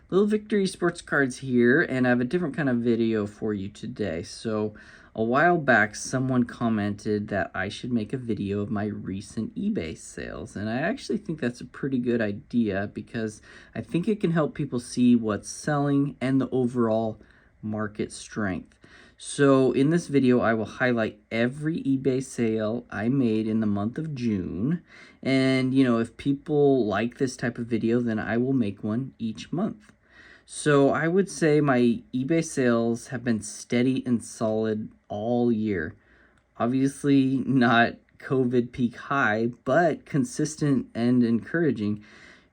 Little Victory Sports Cards here, and I have a different kind of video for you today. So, a while back, someone commented that I should make a video of my recent eBay sales, and I actually think that's a pretty good idea because I think it can help people see what's selling and the overall market strength. So in this video, I will highlight every eBay sale I made in the month of June. And, if people like this type of video, then I will make one each month. So I would say my eBay sales have been steady and solid all year. Obviously not COVID peak high, but consistent and encouraging.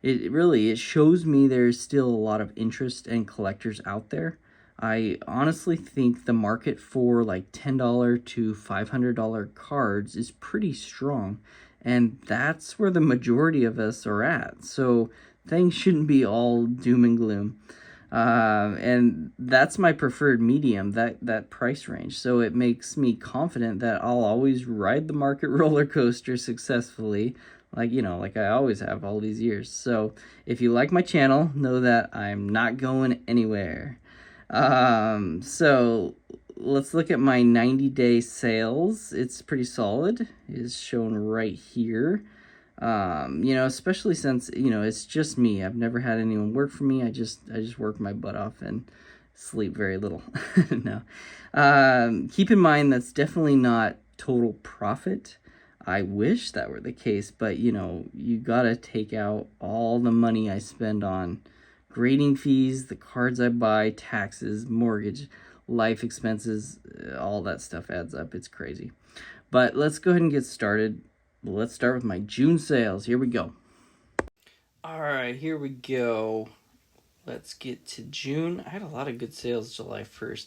It shows me there's still a lot of interest and collectors out there. I honestly think the market for like $10 to $500 cards is pretty strong, and that's where the majority of us are at. So things shouldn't be all doom and gloom. And that's my preferred medium, that price range. So it makes me confident that I'll always ride the market roller coaster successfully, like I always have all these years. So if you like my channel, know that I'm not going anywhere. So let's look at my 90-day sales. It's pretty solid. It's shown right here. Especially since, it's just me. I've never had anyone work for me. I just work my butt off and sleep very little. No. Keep in mind that's definitely not total profit. I wish that were the case, but you gotta take out all the money I spend on grading fees, the cards I buy, taxes, mortgage, life expenses, all that stuff adds up. It's crazy. But let's go ahead and get started. Let's start with my June sales. Here we go. All right, here we go. Let's get to June. I had a lot of good sales July 1st.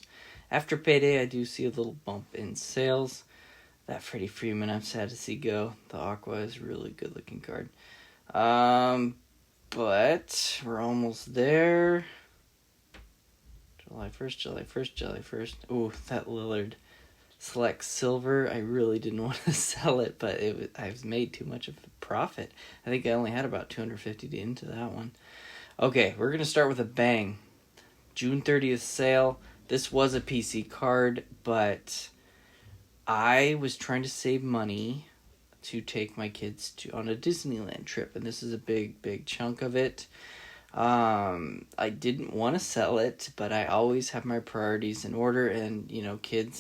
After payday, I do see a little bump in sales. That Freddie Freeman, I'm sad to see go. The Aqua is a really good looking card. But we're almost there. July 1st. Ooh, that Lillard Select Silver. I really didn't want to sell it, but I've made too much of a profit. I think I only had about 250 into that one. Okay, we're going to start with a bang. June 30th sale. This was a PC card, but I was trying to save money to take my kids on a Disneyland trip, and this is a big chunk of it. I didn't want to sell it, but I always have my priorities in order, and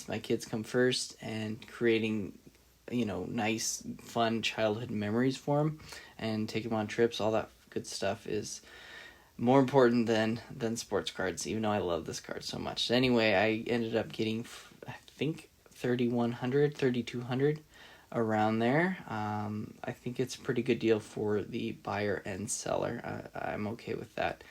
my kids come first, and creating nice fun childhood memories for them and take them on trips, all that good stuff is more important than sports cards, even though I love this card so much. Anyway, I ended up getting, I think, 3,200 around there. I think it's a pretty good deal for the buyer and seller. I'm okay with that.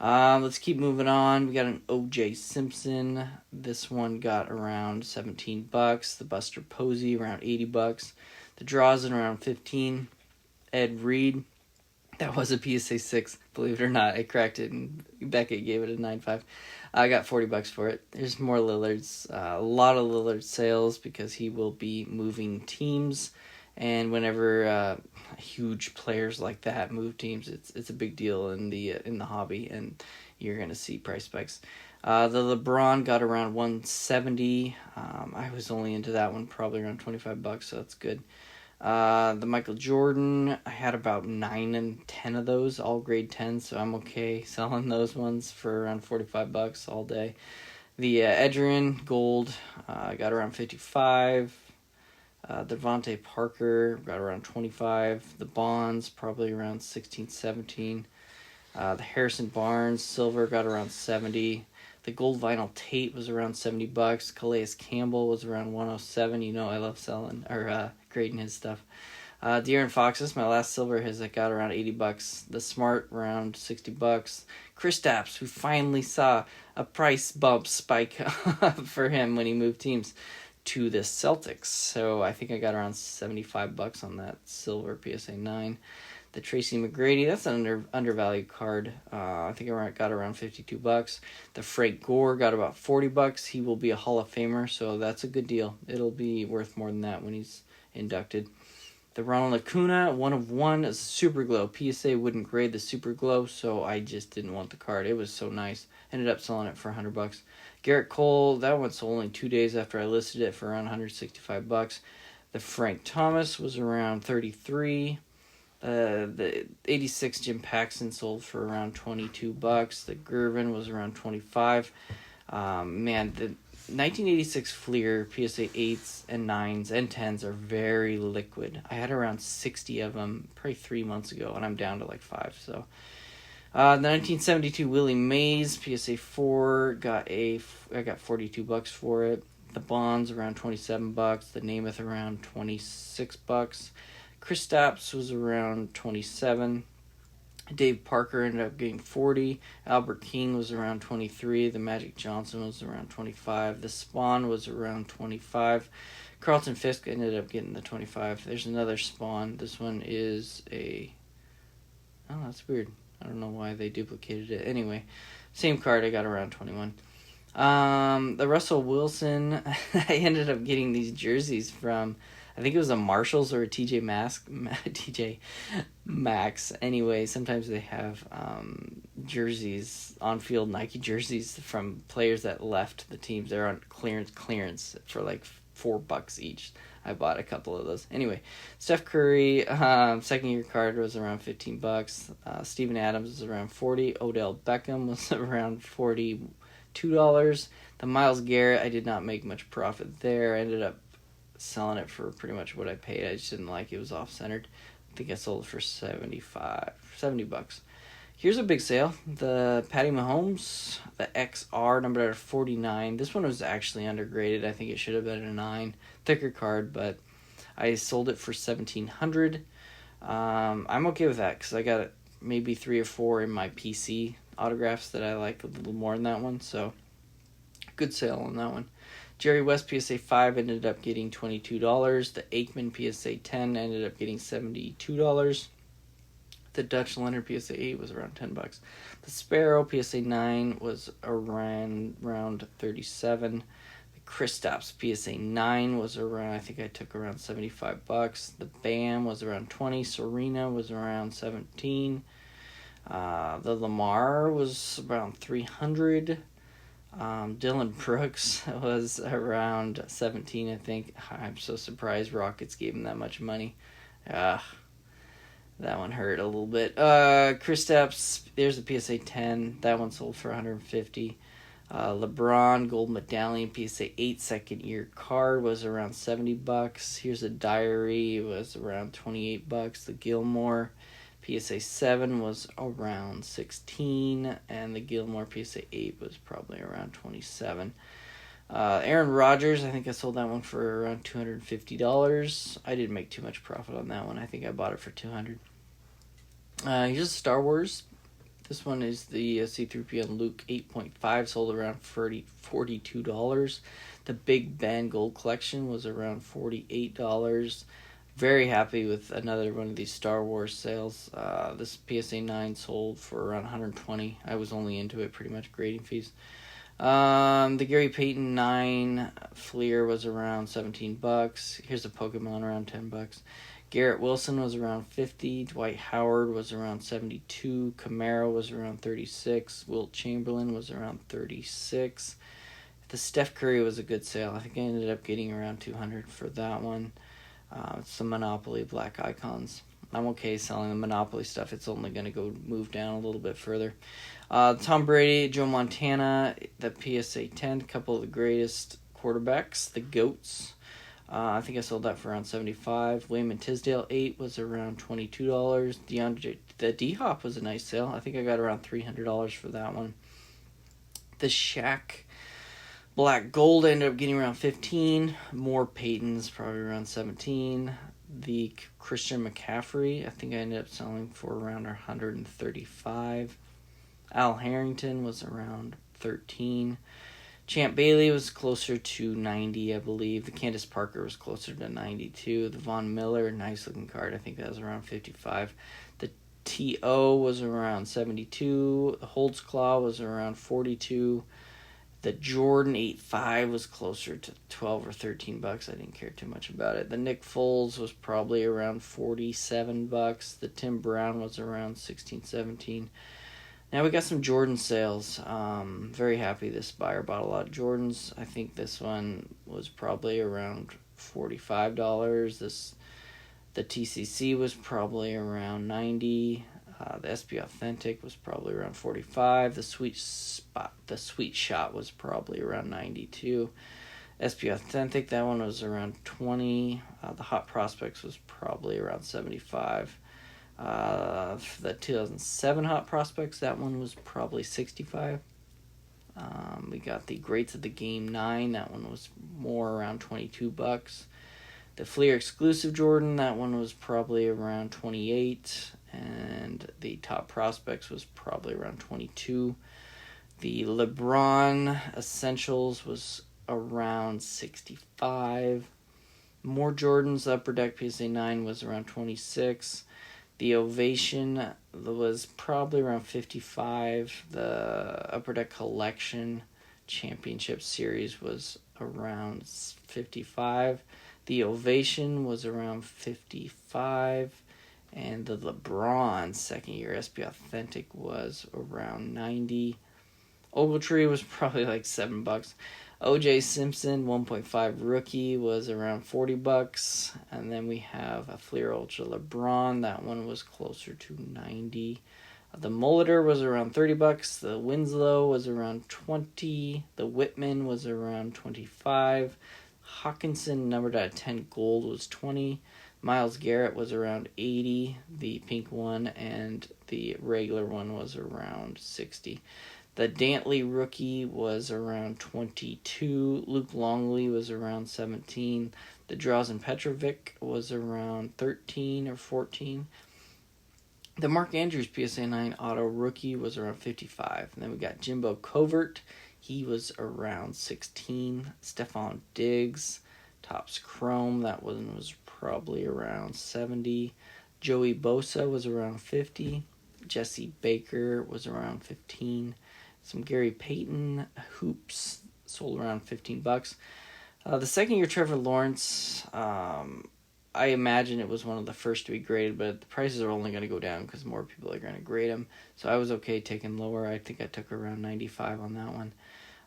Let's keep moving on. We got an O.J. Simpson. This one got around $17. The Buster Posey around $80. The Drazen around 15. Ed Reed. That was a PSA 6, believe it or not. I cracked it, and Beckett gave it a 9.5. I got $40 for it. There's more Lillards. A lot of Lillard sales because he will be moving teams. And whenever huge players like that move teams, it's a big deal in the hobby, and you're going to see price spikes. The LeBron got around 170. I was only into that one probably around $25, so that's good. The Michael Jordan, I had about 9 and 10 of those, all grade 10, so I'm okay selling those ones for around $45 all day. The Edgerrin Gold, I got around 55. The Devontae Parker got around 25. The Bonds, probably around 16, 17. The Harrison Barnes Silver got around 70. The Gold Vinyl Tate was around $70. Calais Campbell was around 107. I love selling or grading his stuff. De'Aaron Fox's, my last silver, I got around $80. The Smart around $60. Kristaps, we finally saw a price bump spike for him when he moved teams to the Celtics. So I think I got around $75 on that silver PSA 9. The Tracy McGrady, that's an undervalued card. I think I got around $52. The Frank Gore got about $40. He will be a Hall of Famer, so that's a good deal. It'll be worth more than that when he's inducted. The Ronald Acuna, 1/1, is Super Glow. PSA wouldn't grade the Super Glow, so I just didn't want the card. It was so nice. Ended up selling it for $100. Garrett Cole, that one sold only 2 days after I listed it for around $165. The Frank Thomas was around 33. The 86 Jim Paxton sold for around $22. The Gervin was around 25. Man, the 1986 Fleer PSA 8s and 9s and 10s are very liquid. I had around 60 of them probably 3 months ago, and I'm down to like 5. So, the 1972 Willie Mays PSA 4 I got $42 for it. The Bonds around $27. The Namath around $26. Kristaps was around 27. Dave Parker ended up getting 40. Albert King was around 23. The Magic Johnson was around 25. The Spawn was around 25. Carlton Fisk ended up getting the 25. There's another Spawn. This one is a... Oh, that's weird. I don't know why they duplicated it. Anyway, same card. I got around 21. The Russell Wilson, I ended up getting these jerseys from... I think it was a Marshalls or a TJ Maxx. Anyway, sometimes they have jerseys, on-field Nike jerseys from players that left the teams. They're on clearance for like $4 each. I bought a couple of those. Anyway, Steph Curry, second-year card was around $15. Steven Adams was around 40. Odell Beckham was around $42. The Myles Garrett, I did not make much profit there. I ended up selling it for pretty much what I paid. I just didn't like it. It was off-centered. I think I sold it for $70. Here's a big sale. The Patty Mahomes, the XR, numbered out of 49. This one was actually undergraded. I think it should have been a 9. Thicker card, but I sold it for $1,700. I'm okay with that because I got maybe 3 or 4 in my PC autographs that I like a little more than that one. So, good sale on that one. Jerry West PSA 5 ended up getting $22. The Aikman PSA 10 ended up getting $72. The Dutch Leonard PSA 8 was around $10. The Sparrow PSA 9 was around 37. The Kristaps PSA 9 was around, I think I took around $75. The Bam was around 20. Serena was around 17. The Lamar was around 300. Dylan Brooks was around 17, I think. I'm so surprised Rockets gave him that much money. That one hurt a little bit. Kristaps, there's a PSA 10. That one sold for $150. LeBron Gold Medallion PSA 8 second year card was around $70. Here's a diary. It was around $28. The Gilmore PSA 7 was around $16, and the Gilmore PSA 8 was probably around $27. Aaron Rodgers, I think I sold that one for around $250. I didn't make too much profit on that one. I think I bought it for $200. Here's Star Wars. This one is the C-3PO and Luke 8.5, sold around $42. The Big Ben Gold Collection was around $48. Very happy with another one of these Star Wars sales. This PSA 9 sold for around $120. I was only into it pretty much grading fees. The Gary Payton 9 Fleer was around $17. Here's a Pokemon around $10. Garrett Wilson was around 50. Dwight Howard was around 72. Camaro was around 36. Wilt Chamberlain was around 36. The Steph Curry was a good sale. I think I ended up getting around $200 for that one. It's the Monopoly Black Icons. I'm okay selling the Monopoly stuff. It's only going to go move down a little bit further. Tom Brady, Joe Montana, the PSA 10, a couple of the greatest quarterbacks, the GOATs. I think I sold that for around $75. William and Tisdale 8 was around $22. The D-Hop was a nice sale. I think I got around $300 for that one. The Shaq Black Gold ended up getting around $15. More Peytons, probably around $17. The Christian McCaffrey, I think I ended up selling for around $135. Al Harrington was around $13. Champ Bailey was closer to $90, I believe. The Candace Parker was closer to $92. The Von Miller, nice looking card, I think that was around $55. The T.O. was around $72. The Holtzclaw was around $42. The Jordan 8.5 was closer to 12 or 13 bucks. I didn't care too much about it. The Nick Foles was probably around 47 bucks. The Tim Brown was around 16, 17. Now we got some Jordan sales. Very happy this buyer bought a lot of Jordans. I think this one was probably around $45. The TCC was probably around 90. The SB Authentic was probably around 45. The Sweet Shot was probably around 92. SB Authentic, that one was around 20. The Hot Prospects was probably around 75. The 2007 Hot Prospects, that one was probably 65. We got the Greats of the Game 9, that one was more around 22 bucks. The Fleer Exclusive Jordan, that one was probably around 28, and the Top Prospects was probably around 22. The LeBron Essentials was around 65. More Jordans, the Upper Deck PSA 9 was around 26. The Ovation was probably around 55. The Upper Deck Collection Championship Series was around 55. The Ovation was around 55. And the LeBron second year SB Authentic was around 90. Ogletree was probably like $7. OJ Simpson 1.5 rookie was around 40 bucks, and then we have a Fleer Ultra LeBron. That one was closer to 90. The Molitor was around 30 bucks. The Winslow was around 20. The Whitman was around 25. Hawkinson numbered out of 10 gold was 20. Myles Garrett was around 80. The pink one and the regular one was around 60. The Dantley rookie was around 22. Luke Longley was around 17. The Drazen Petrovic was around 13 or 14. The Mark Andrews PSA 9 auto rookie was around 55. And then we got Jimbo Covert. He was around 16. Stephon Diggs, Topps Chrome. That one was probably around 70. Joey Bosa was around 50. Jesse Baker was around 15. Some Gary Payton hoops sold around 15 bucks. The second year Trevor Lawrence, I imagine it was one of the first to be graded, but the prices are only going to go down because more people are going to grade them. So I was okay taking lower. I think I took around 95 on that one.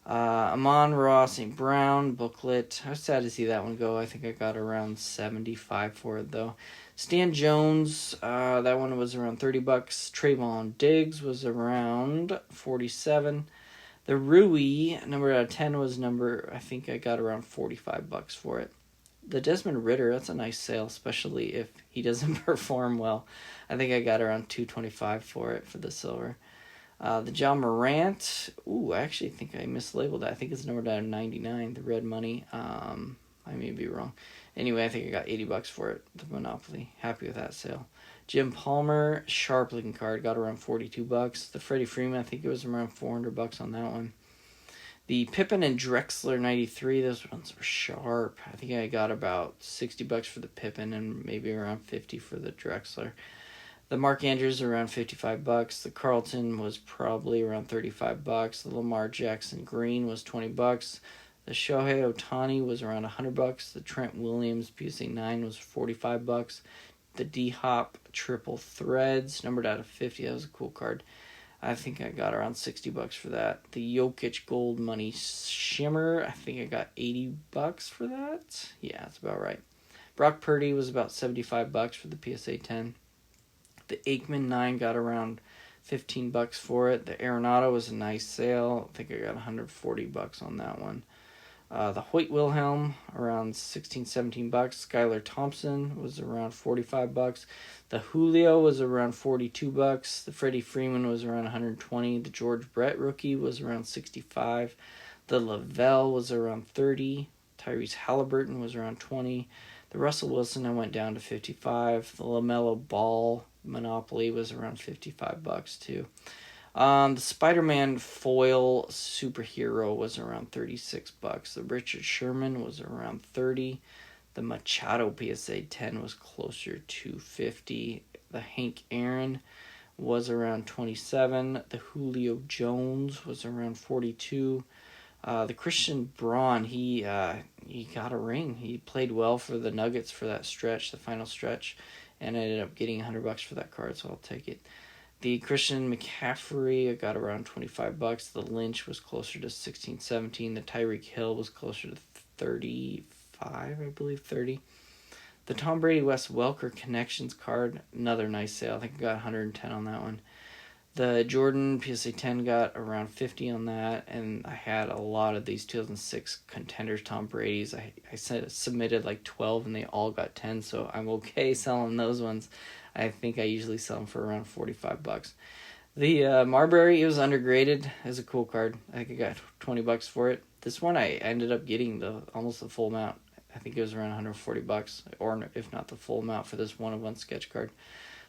Amon-Ra St. Brown booklet. I was sad to see that one go. I think I got around 75 for it though. Stan Jones, that one was around 30 bucks. Trayvon Diggs was around 47. The Rui, number out of 10 was I think I got around 45 bucks for it. The Desmond Ridder, that's a nice sale, especially if he doesn't perform well. I think I got around 225 for it for the silver. The John Morant, I actually think I mislabeled that. I think it's numbered out of 99, the red money. I may be wrong. Anyway, I think I got 80 bucks for it, the Monopoly. Happy with that sale. Jim Palmer, sharp looking card, got around 42 bucks. The Freddie Freeman, I think it was around 400 bucks on that one. The Pippen and Drexler 93, those ones were sharp. I think I got about 60 bucks for the Pippen and maybe around 50 for the Drexler. The Mark Andrews around 55 bucks. The Carlton was probably around 35 bucks. The Lamar Jackson Green was 20 bucks. The Shohei Ohtani was around 100 bucks. The Trent Williams PSA 9 was 45 bucks. The D-Hop Triple Threads, numbered out of 50. That was a cool card. I think I got around 60 bucks for that. The Jokic Gold Money Shimmer, I think I got 80 bucks for that. Yeah, that's about right. Brock Purdy was about 75 bucks for the PSA 10. The Aikman 9 got around 15 bucks for it. The Arenado was a nice sale. I think I got 140 bucks on that one. The Hoyt Wilhelm around 16, 17 bucks. Skylar Thompson was around 45 bucks. The Julio was around 42 bucks. The Freddie Freeman was around 120. The George Brett rookie was around 65. The Lavelle was around 30. Tyrese Halliburton was around 20. The Russell Wilson I went down to 55. The LaMelo Ball Monopoly was around 55 bucks too. The Spider-Man foil superhero was around 36 bucks. The Richard Sherman was around 30. The Machado PSA 10 was closer to 50. The Hank Aaron was around 27. The Julio Jones was around 42. The Christian Braun, he got a ring. He played well for the Nuggets for that stretch, the final stretch, and I ended up getting $100 for that card, so I'll take it. The Christian McCaffrey, I got around $25. The Lynch was closer to 16, 17. The Tyreek Hill was closer to 35, I believe, 30. The Tom Brady Wes Welker Connections card, another nice sale. I think I got 110 on that one. The Jordan PSA 10 got around 50 on that, and I had a lot of these 2006 contenders Tom Brady's. I submitted like 12, and they all got 10, so I'm okay selling those ones. I think I usually sell them for around $45. The Marbury, it was undergraded. It was a cool card. I think I got $20 for it. This one I ended up getting almost the full amount. I think it was around $140, or if not the full amount for this one-of-one sketch card.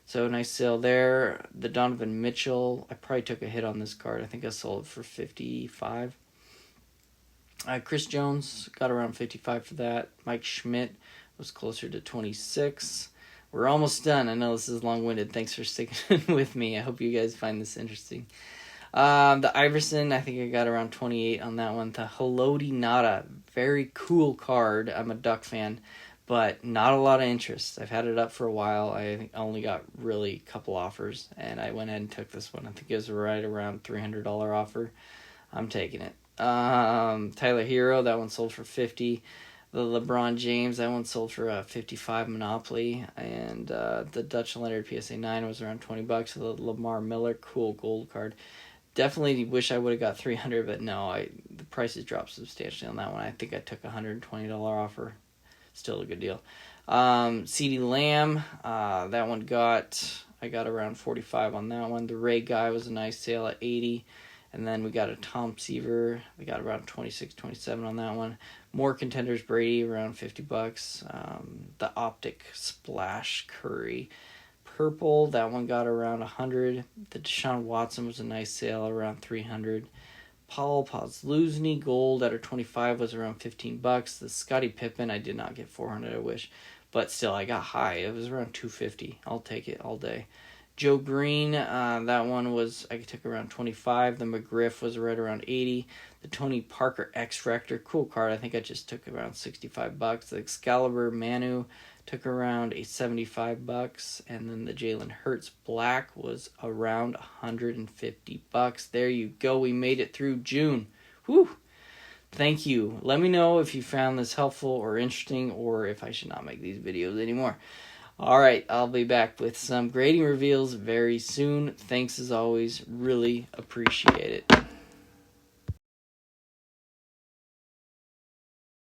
So nice sale there. The Donovan Mitchell, I probably took a hit on this card. I think I sold it for $55. Chris Jones got around $55 for that. Mike Schmidt was closer to $26. We're almost done. I know this is long-winded. Thanks for sticking with me. I hope you guys find this interesting. The Iverson, I think I got around 28 on that one. The Haloti Nada, very cool card. I'm a Duck fan, but not a lot of interest. I've had it up for a while. I think I only got really a couple offers, and I went ahead and took this one. I think it was right around $300 offer. I'm taking it. Tyler Hero, that one sold for $50. The LeBron James, that one sold for $55 Monopoly. And the Dutch Leonard PSA 9 was around $20. The Lamar Miller, cool gold card. Definitely wish I would have got $300, but no, the prices dropped substantially on that one. I think I took a $120 offer. Still a good deal. CeeDee Lamb, that one I got around $45 on that one. The Ray Guy was a nice sale at $80. And then we got a Tom Seaver. We got around $26, $27 on that one. More contenders, Brady, around $50. The Optic Splash Curry Purple, that one got around $100. The Deshaun Watson was a nice sale, around $300. Paul Posluszny Gold at $25 was around $15. The Scottie Pippen, I did not get $400, I wish. But still, I got high. It was around $250. I'll take it all day. Joe Green, that one I took around $25. The McGriff was right around $80. The Tony Parker X-Fractor, cool card. I think I just took around $65. The Excalibur Manu took around $75. And then the Jalen Hurts Black was around $150. There you go. We made it through June. Whew. Thank you. Let me know if you found this helpful or interesting, or if I should not make these videos anymore. All right, I'll be back with some grading reveals very soon. Thanks as always. Really appreciate it.